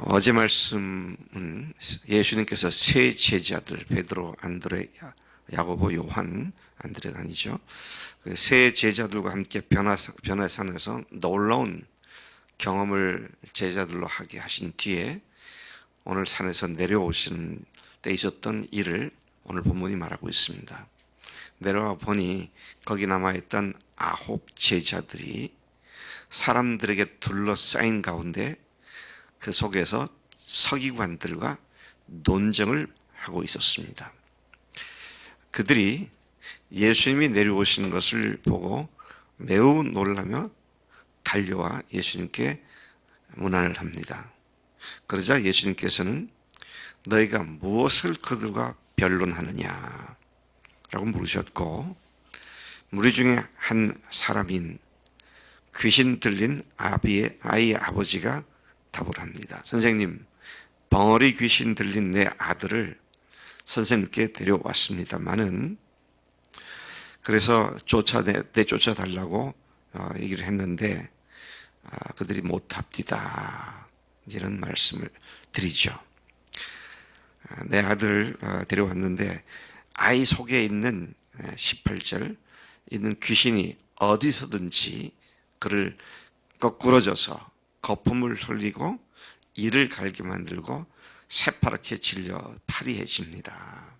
어제 말씀은 예수님께서 세 제자들 베드로, 안드레, 야고보, 요한, 안드레가 아니죠. 그 세 제자들과 함께 변화산에서 놀라운 경험을 제자들로 하게 하신 뒤에 오늘 산에서 내려오시는 때 있었던 일을 오늘 본문이 말하고 있습니다. 내려와 보니 거기 남아있던 9 제자들이 사람들에게 둘러싸인 가운데 그 속에서 서기관들과 논쟁을 하고 있었습니다. 그들이 예수님이 내려오신 것을 보고 매우 놀라며 달려와 예수님께 문안을 합니다. 그러자 예수님께서는 너희가 무엇을 그들과 변론하느냐 라고 물으셨고, 무리 중에 한 사람인 귀신 들린 아이의 아버지가 답을 합니다. 선생님, 벙어리 귀신 들린 내 아들을 선생님께 데려왔습니다만은, 그래서 내쫓아달라고 얘기를 했는데 그들이 못합디다, 이런 말씀을 드리죠. 내 아들 데려왔는데 아이 속에 있는 18절 있는 귀신이 어디서든지 그를 거꾸러져서 거품을 흘리고 이를 갈게 만들고 새파랗게 질려 파리해집니다.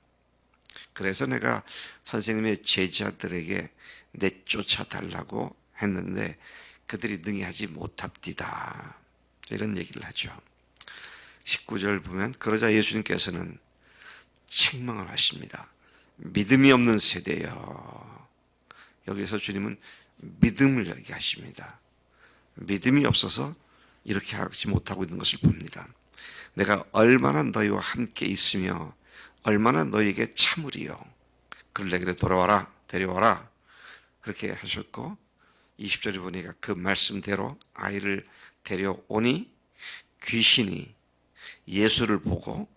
그래서 내가 선생님의 제자들에게 내쫓아 달라고 했는데 그들이 능히 하지 못합디다, 이런 얘기를 하죠. 19절 보면 그러자 예수님께서는 책망을 하십니다. 믿음이 없는 세대여. 여기서 주님은 믿음을 얘기하십니다. 믿음이 없어서 이렇게 하지 못하고 있는 것을 봅니다. 내가 얼마나 너희와 함께 있으며 얼마나 너희에게 참으리요. 그를 내게로 데려와라 그렇게 하셨고, 20절에 보니까 그 말씀대로 아이를 데려오니 귀신이 예수를 보고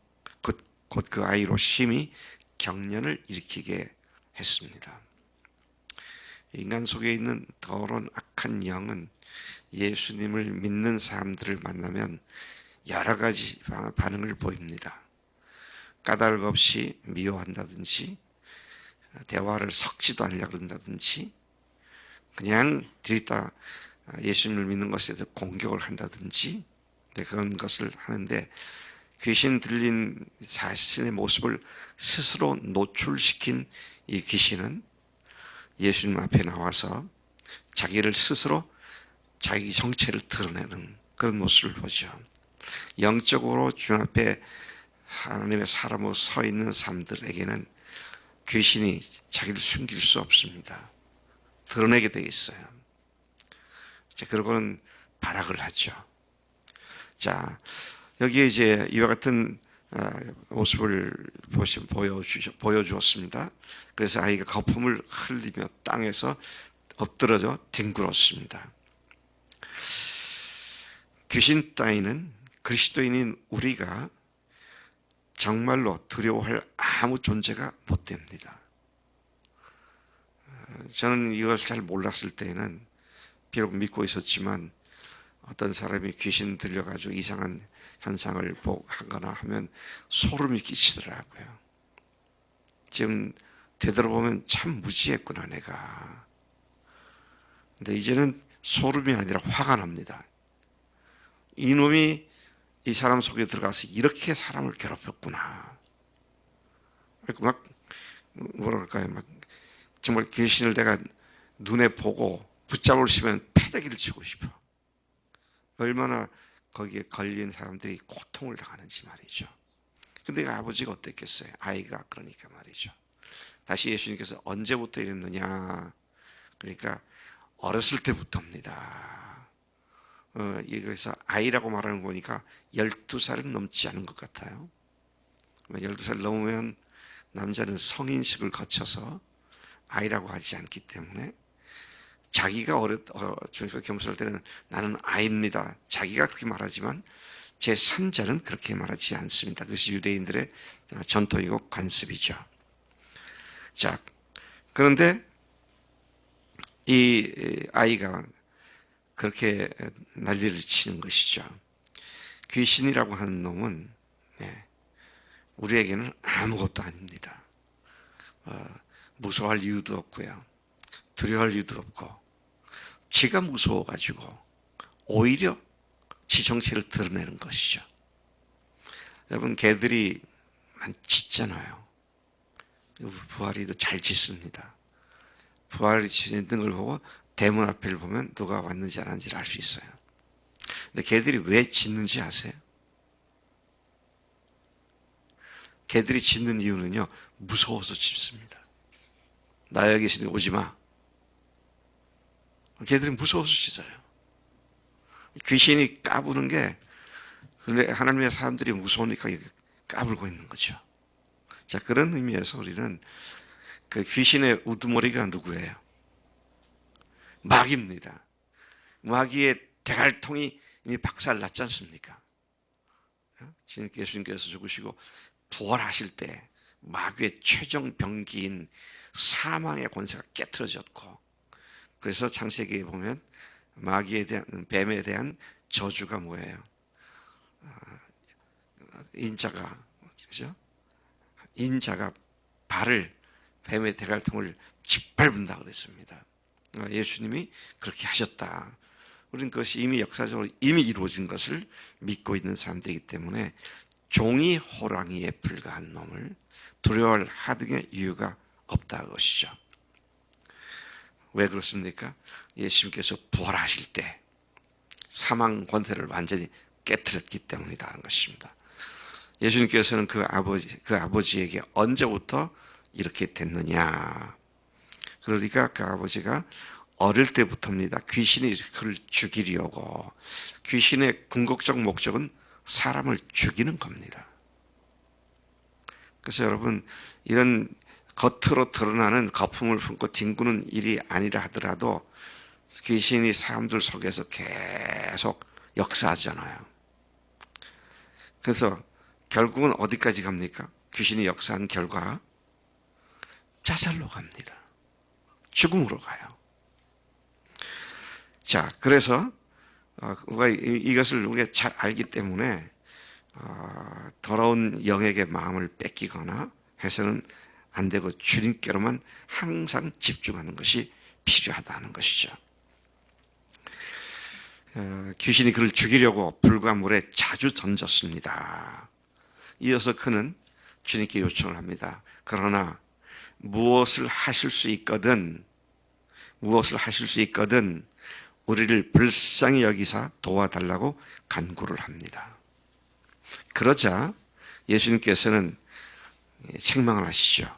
곧 그 아이로 심히 경련을 일으키게 했습니다. 인간 속에 있는 더러운 악한 영은 예수님을 믿는 사람들을 만나면 여러 가지 반응을 보입니다. 까닭 없이 미워한다든지, 대화를 섞지도 않으려고 한다든지, 그냥 들이다 예수님을 믿는 것에 대해서 공격을 한다든지, 그런 것을 하는데, 귀신 들린 자신의 모습을 스스로 노출시킨 이 귀신은 예수님 앞에 나와서 자기를 스스로 자기 정체를 드러내는 그런 모습을 보죠. 영적으로 주님 앞에 하나님의 사람으로 서 있는 사람들에게는 귀신이 자기를 숨길 수 없습니다. 드러내게 되어 있어요. 그러고는 발악을 하죠. 자, 여기에 이제 이와 같은 모습을 보여주었습니다. 그래서 아이가 거품을 흘리며 땅에서 엎드러져 뒹굴었습니다. 귀신 따위는 그리스도인인 우리가 정말로 두려워할 아무 존재가 못 됩니다. 저는 이걸 잘 몰랐을 때에는 비록 믿고 있었지만 어떤 사람이 귀신 들려가지고 이상한 현상을 하거나 하면 소름이 끼치더라고요. 지금 되돌아보면 참 무지했구나 내가. 근데 이제는 소름이 아니라 화가 납니다. 이놈이 이 사람 속에 들어가서 이렇게 사람을 괴롭혔구나. 막 뭐랄까요, 막 정말 귀신을 내가 눈에 보고 붙잡을 시면 패대기를 치고 싶어. 얼마나 거기에 걸린 사람들이 고통을 당하는지 말이죠. 근데 그 아버지가 어땠겠어요? 아이가 그러니까 말이죠. 다시 예수님께서 언제부터 이랬느냐? 그러니까 어렸을 때부터입니다. 여기서 아이라고 말하는 거 보니까 12살은 넘지 않은 것 같아요. 12살 넘으면 남자는 성인식을 거쳐서 아이라고 하지 않기 때문에 자기가 겸손할 때는 나는 아이입니다, 자기가 그렇게 말하지만 제3자는 그렇게 말하지 않습니다. 그것이 유대인들의 전통이고 관습이죠. 자, 그런데 이 아이가 그렇게 난리를 치는 것이죠. 귀신이라고 하는 놈은 우리에게는 아무것도 아닙니다. 무서워할 이유도 없고요. 두려워할 이유도 없고, 지가 무서워가지고 오히려 지 정체를 드러내는 것이죠. 여러분, 개들이 많이 짖잖아요. 부활이도 잘 짖습니다. 부활이 짖는 걸 보고 대문 앞을 보면 누가 왔는지 안 왔는지를 알 수 있어요. 근데 개들이 왜 짖는지 아세요? 개들이 짖는 이유는요, 무서워서 짖습니다. 나에 계시니 오지 마. 개들이 무서워서 짖어요. 귀신이 까부는 게, 그런데 하나님의 사람들이 무서우니까 까불고 있는 거죠. 자, 그런 의미에서 우리는 그 귀신의 우두머리가 누구예요? 마귀입니다. 마귀의 대갈통이 이미 박살났지 않습니까? 예수님께서 죽으시고 부활하실 때 마귀의 최종 병기인 사망의 권세가 깨트려졌고, 그래서 창세기에 보면 마귀에 대한, 뱀에 대한 저주가 뭐예요? 인자가, 그죠? 인자가 발을, 뱀의 대갈통을 짓밟은다 그랬습니다. 예수님이 그렇게 하셨다. 우리는 그것이 이미 역사적으로 이미 이루어진 것을 믿고 있는 사람들이기 때문에 종이 호랑이에 불과한 놈을 두려워할 하등의 이유가 없다 것이죠. 왜 그렇습니까? 예수님께서 부활하실 때 사망 권세를 완전히 깨트렸기 때문이라는 것입니다. 예수님께서는 그 아버지에게 언제부터 이렇게 됐느냐? 그러니까 그 아버지가 어릴 때부터입니다. 귀신이 그를 죽이려고. 귀신의 궁극적 목적은 사람을 죽이는 겁니다. 그래서 여러분, 이런 겉으로 드러나는 거품을 품고 뒹구는 일이 아니라 하더라도 귀신이 사람들 속에서 계속 역사하잖아요. 그래서 결국은 어디까지 갑니까? 귀신이 역사한 결과 자살로 갑니다. 죽음으로 가요. 자, 그래서 이것을 우리가 잘 알기 때문에 더러운 영에게 마음을 뺏기거나 해서는 안 되고 주님께로만 항상 집중하는 것이 필요하다는 것이죠. 귀신이 그를 죽이려고 불과 물에 자주 던졌습니다. 이어서 그는 주님께 요청을 합니다. 그러나 무엇을 하실 수 있거든 우리를 불쌍히 여기사 도와달라고 간구를 합니다. 그러자 예수님께서는 책망을 하시죠.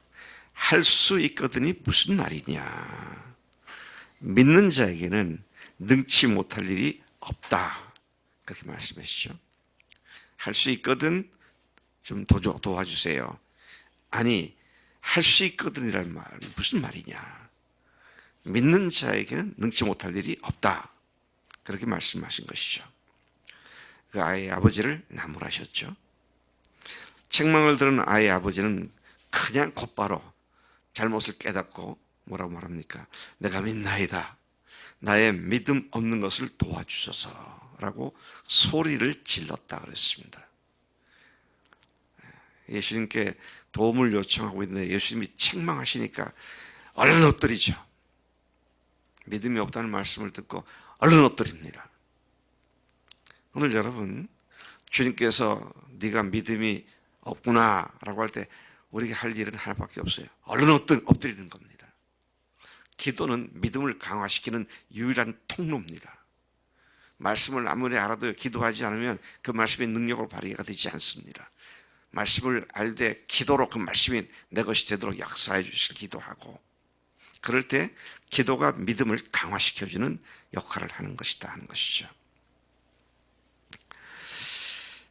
할 수 있거든이 무슨 말이냐. 믿는 자에게는 능치 못할 일이 없다. 그렇게 말씀하시죠. 할 수 있거든 좀 도와주세요. 아니, 할 수 있거든이라는 말은 무슨 말이냐. 믿는 자에게는 능치 못할 일이 없다. 그렇게 말씀하신 것이죠. 그 아이의 아버지를 나무라셨죠. 책망을 들은 아이의 아버지는 그냥 곧바로 잘못을 깨닫고 뭐라고 말합니까? 내가 믿나이다. 나의 믿음 없는 것을 도와주소서라고 소리를 질렀다 그랬습니다. 예수님께 도움을 요청하고 있는데 예수님이 책망하시니까 얼른 엎드리죠. 믿음이 없다는 말씀을 듣고 얼른 엎드립니다. 오늘 여러분, 주님께서 네가 믿음이 없구나 라고 할 때 우리가 할 일은 하나밖에 없어요. 얼른 엎드리는 겁니다. 기도는 믿음을 강화시키는 유일한 통로입니다. 말씀을 아무리 알아도 기도하지 않으면 그 말씀의 능력으로 발휘가 되지 않습니다. 말씀을 알되 기도로 그 말씀이 내 것이 되도록 역사해 주실 기도하고, 그럴 때 기도가 믿음을 강화시켜주는 역할을 하는 것이다 하는 것이죠.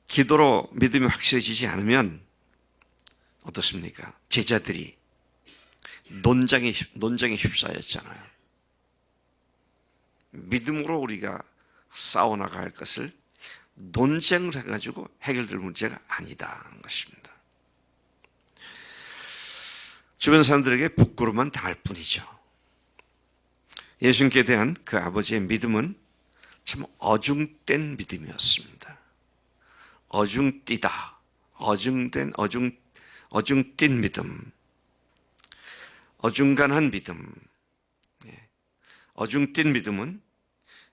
기도로 믿음이 확실해지지 않으면 어떻습니까? 제자들이 논쟁에 휩싸였잖아요. 믿음으로 우리가 싸워나가야 할 것을 논쟁을 해가지고 해결될 문제가 아니다 하는 것입니다. 주변 사람들에게 부끄러움만 당할 뿐이죠. 예수님께 대한 그 아버지의 믿음은 참 어중된 믿음이었습니다. 어중뛰다, 어중뛴 믿음, 어중간한 믿음. 어중뛴 믿음은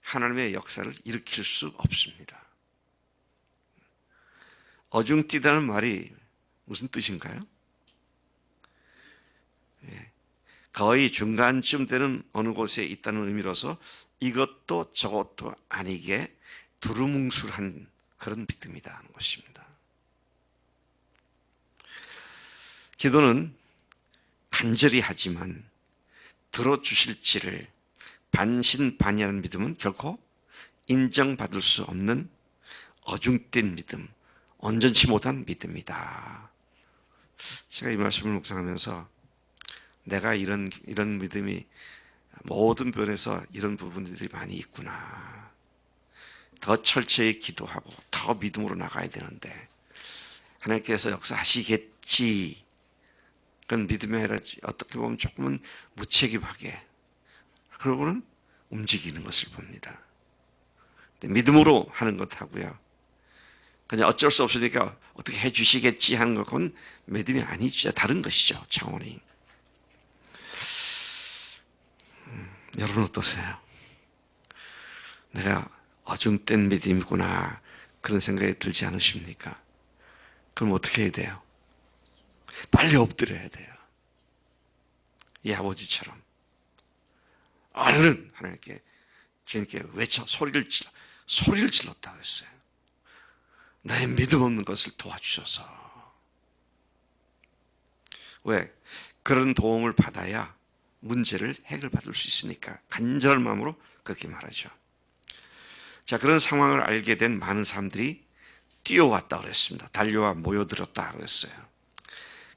하나님의 역사를 일으킬 수 없습니다. 어중뛰다는 말이 무슨 뜻인가요? 거의 중간쯤 되는 어느 곳에 있다는 의미로서 이것도 저것도 아니게 두루뭉술한 그런 믿음이다 하는 것입니다. 기도는 간절히 하지만 들어주실지를 반신반의하는 믿음은 결코 인정받을 수 없는 어중뛴 믿음, 온전치 못한 믿음이다. 제가 이 말씀을 묵상하면서 내가 이런 믿음이 모든 면에서 이런 부분들이 많이 있구나. 더 철저히 기도하고 더 믿음으로 나가야 되는데 하나님께서 역사하시겠지. 그건 믿음의 아니라 어떻게 보면 조금은 무책임하게 그러고는 움직이는 것을 봅니다. 믿음으로 하는 것하고요, 그냥 어쩔 수 없으니까 어떻게 해주시겠지 하는 것은 믿음이 아니죠. 다른 것이죠. 차원이. 여러분 어떠세요? 내가 어중된 믿음이구나 그런 생각이 들지 않으십니까? 그럼 어떻게 해야 돼요? 빨리 엎드려야 돼요. 이 아버지처럼 얼른 하나님께 주님께 외쳐 소리를 질렀다 그랬어요. 나의 믿음 없는 것을 도와주셔서. 왜? 그런 도움을 받아야 문제를 해결받을 수 있으니까 간절한 마음으로 그렇게 말하죠. 자, 그런 상황을 알게 된 많은 사람들이 뛰어왔다 그랬습니다. 달려와 모여들었다 그랬어요.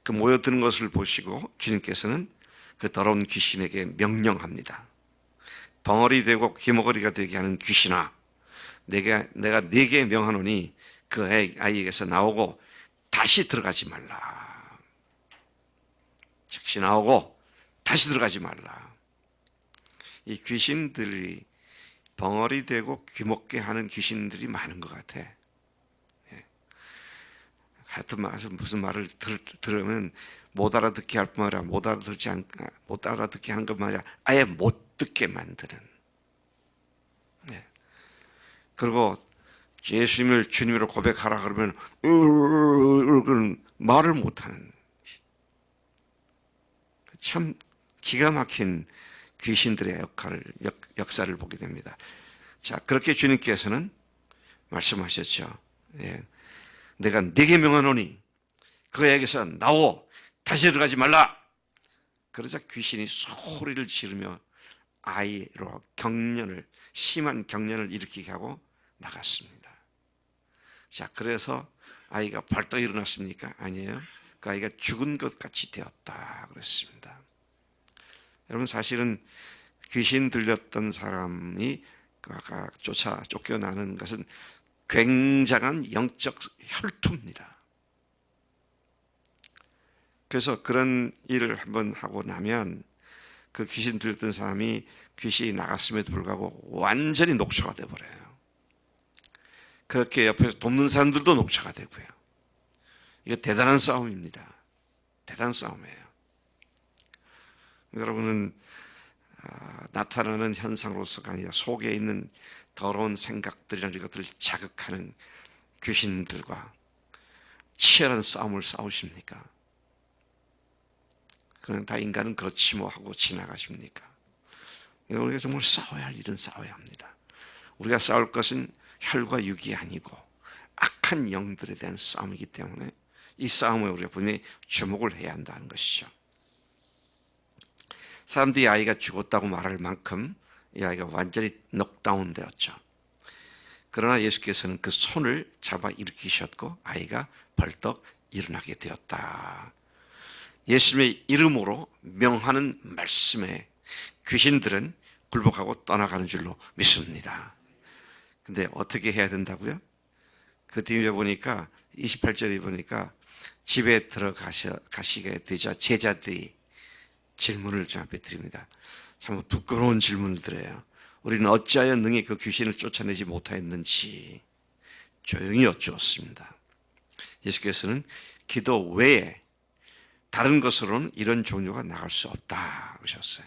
그 모여드는 것을 보시고 주님께서는 그 더러운 귀신에게 명령합니다. 벙어리 되고 귀머거리가 되게 하는 귀신아, 내가 네게 명하노니 그 아이에게서 나오고 다시 들어가지 말라. 즉시 나오고 다시 들어가지 말라. 이 귀신들이 벙어리 되고 귀먹게 하는 귀신들이 많은 것 같아. 하여튼 무슨 말을 들으면 못 알아듣게 할 뿐만 아니라 못 알아듣게 하는 것만 아니라 아예 못 듣게 만드는. 그리고 예수님을 주님으로 고백하라 그러면 말을 못하는 참 기가 막힌 귀신들의 역사를 보게 됩니다. 자, 그렇게 주님께서는 말씀하셨죠. 내가 네게 명하노니 그에게서 나오 다시 들어가지 말라. 그러자 귀신이 소리를 지르며 아이로 심한 경련을 일으키게 하고 나갔습니다. 자, 그래서 아이가 벌떡 일어났습니까? 아니에요. 그 아이가 죽은 것 같이 되었다 그랬습니다. 여러분, 사실은 귀신 들렸던 사람이 아까 쫓겨나는 것은 굉장한 영적 혈투입니다. 그래서 그런 일을 한번 하고 나면 그 귀신 들렸던 사람이 귀신이 나갔음에도 불구하고 완전히 녹초가 되어버려요. 그렇게 옆에서 돕는 사람들도 녹초가 되고요. 이거 대단한 싸움입니다. 대단한 싸움이에요. 여러분은 나타나는 현상으로서가 아니라 속에 있는 더러운 생각들이나 이것들을 자극하는 귀신들과 치열한 싸움을 싸우십니까? 그냥 다 인간은 그렇지 뭐 하고 지나가십니까? 우리가 정말 싸워야 할 일은 싸워야 합니다. 우리가 싸울 것은 혈과 육이 아니고 악한 영들에 대한 싸움이기 때문에 이 싸움에 우리가 분명히 주목을 해야 한다는 것이죠. 사람들이 아이가 죽었다고 말할 만큼 이 아이가 완전히 넉다운 되었죠. 그러나 예수께서는 그 손을 잡아 일으키셨고 아이가 벌떡 일어나게 되었다. 예수님의 이름으로 명하는 말씀에 귀신들은 굴복하고 떠나가는 줄로 믿습니다. 근데 어떻게 해야 된다고요? 그 뒤에 보니까 28절에 보니까 집에 들어가시게 되자 제자들이 질문을 주 앞에 드립니다. 참 부끄러운 질문을 드려요. 우리는 어찌하여 능히 그 귀신을 쫓아내지 못하였는지 조용히 여쭈었습니다. 예수께서는 기도 외에 다른 것으로는 이런 종류가 나갈 수 없다 그러셨어요.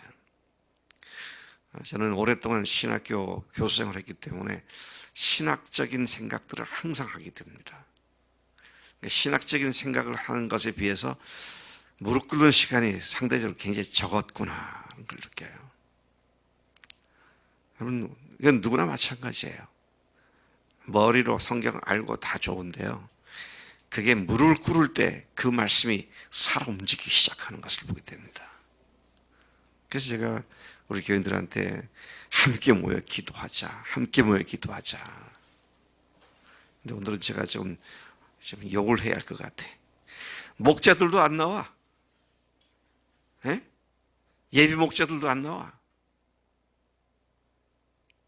저는 오랫동안 신학교 교수생활을 했기 때문에 신학적인 생각들을 항상 하게 됩니다. 신학적인 생각을 하는 것에 비해서 무릎 꿇는 시간이 상대적으로 굉장히 적었구나 하는 걸 느껴요. 여러분, 이건 누구나 마찬가지예요. 머리로 성경 알고 다 좋은데요. 그게 무릎을 꿇을 때 그 말씀이 살아 움직이기 시작하는 것을 보게 됩니다. 그래서 제가 우리 교인들한테 함께 모여 기도하자. 함께 모여 기도하자. 근데 오늘은 제가 좀 욕을 해야 할 것 같아. 목자들도 안 나와. 예비 목자들도 안 나와.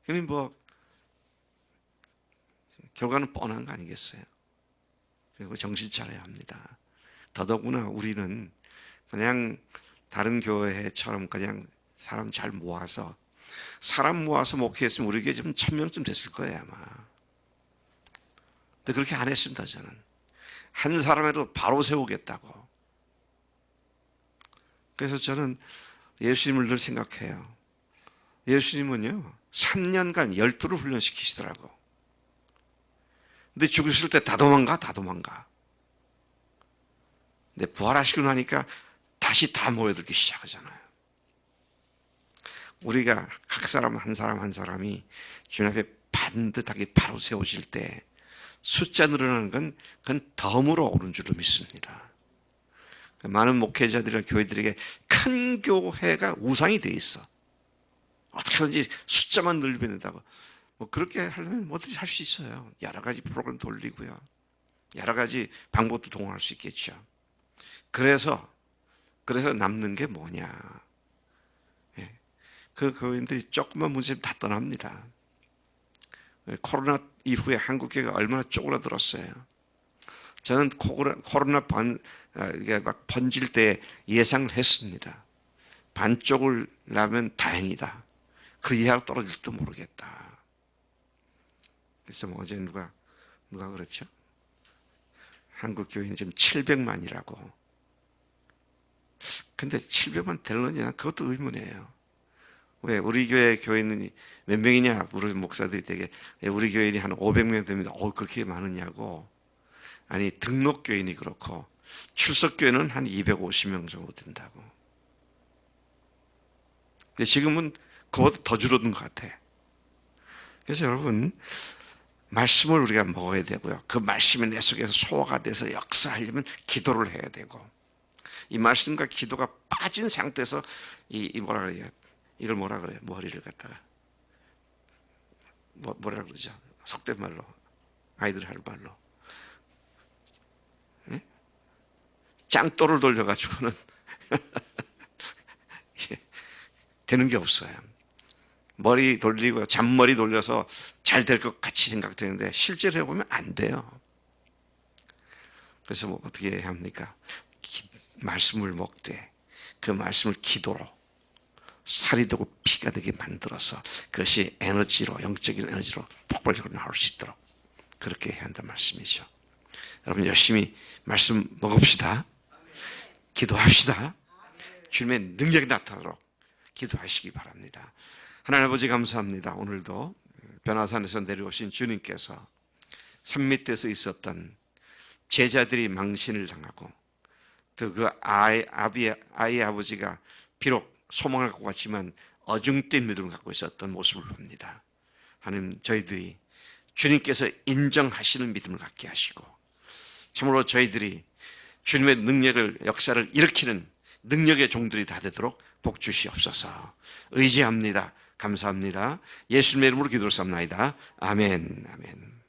그러니 결과는 뻔한 거 아니겠어요? 그리고 정신 차려야 합니다. 더더구나 우리는 그냥 다른 교회처럼 그냥 사람 잘 모아서 목회했으면 우리 교회 좀 1000명쯤 됐을 거예요 아마. 근데 그렇게 안 했습니다. 저는 한 사람이라도 바로 세우겠다고. 그래서 저는 예수님을 늘 생각해요. 예수님은요 3년간 12를 훈련시키시더라고. 근데 죽으실 때 다 도망가. 근데 부활하시고 나니까 다시 다 모여들기 시작하잖아요. 우리가 각 사람 한 사람이 주님 앞에 반듯하게 바로 세워질 때 숫자 늘어나는 건 그건 덤으로 오는 줄로 믿습니다. 많은 목회자들이나 교회들에게 큰 교회가 우상이 돼 있어. 어떻게든지 숫자만 늘리면 된다고. 그렇게 하려면 뭐든지 할 수 있어요. 여러 가지 프로그램 돌리고요. 여러 가지 방법도 동원할 수 있겠죠. 그래서 남는 게 뭐냐. 그 교인들이 조금만 문제면 다 떠납니다. 코로나 이후에 한국교회가 얼마나 쪼그라들었어요. 저는 코로나 이게 막 번질 때 예상을 했습니다. 반쪽을 나면 다행이다. 그 이하로 떨어질지도 모르겠다. 그래서 어제 누가 그랬죠? 한국 교회는 지금 700만이라고. 근데 700만 되느냐? 그것도 의문이에요. 왜 우리 교회 교인은 몇 명이냐? 우리 목사들이 되게 우리 교인이 한 500명 됩니다. 그렇게 많으냐고. 아니 등록 교인이 그렇고 출석 교인은 한 250명 정도 된다고. 근데 지금은 그보다 더 줄어든 것 같아. 그래서 여러분 말씀을 우리가 먹어야 되고요. 그 말씀이 내 속에서 소화가 돼서 역사하려면 기도를 해야 되고, 이 말씀과 기도가 빠진 상태에서 뭐라 그래요? 이걸 뭐라 그래요? 머리를 갖다가 뭐라 그러죠? 속된 말로, 아이들 할 말로 짱돌을 돌려가지고는 되는 게 없어요. 머리 돌리고 잔머리 돌려서 잘 될 것 같이 생각되는데 실제로 해보면 안 돼요. 그래서 어떻게 해야 합니까? 말씀을 먹되 그 말씀을 기도로 살이 되고 피가 되게 만들어서 그것이 에너지로, 영적인 에너지로 폭발적으로 나올 수 있도록 그렇게 해야 한다는 말씀이죠. 여러분 열심히 말씀 먹읍시다. 기도합시다. 주님의 능력이 나타나도록 기도하시기 바랍니다. 하나님 아버지 감사합니다. 오늘도 변화산에서 내려오신 주님께서 산 밑에서 있었던 제자들이 망신을 당하고 또 그 아이의 아버지가 비록 소망을 갖고 갔지만 어중뛴 믿음을 갖고 있었던 모습을 봅니다. 하나님 저희들이 주님께서 인정하시는 믿음을 갖게 하시고 참으로 저희들이 주님의 능력을 역사를 일으키는 능력의 종들이 다 되도록 복 주시옵소서. 의지합니다. 감사합니다. 예수님의 이름으로 기도를 삼나이다. 아멘. 아멘.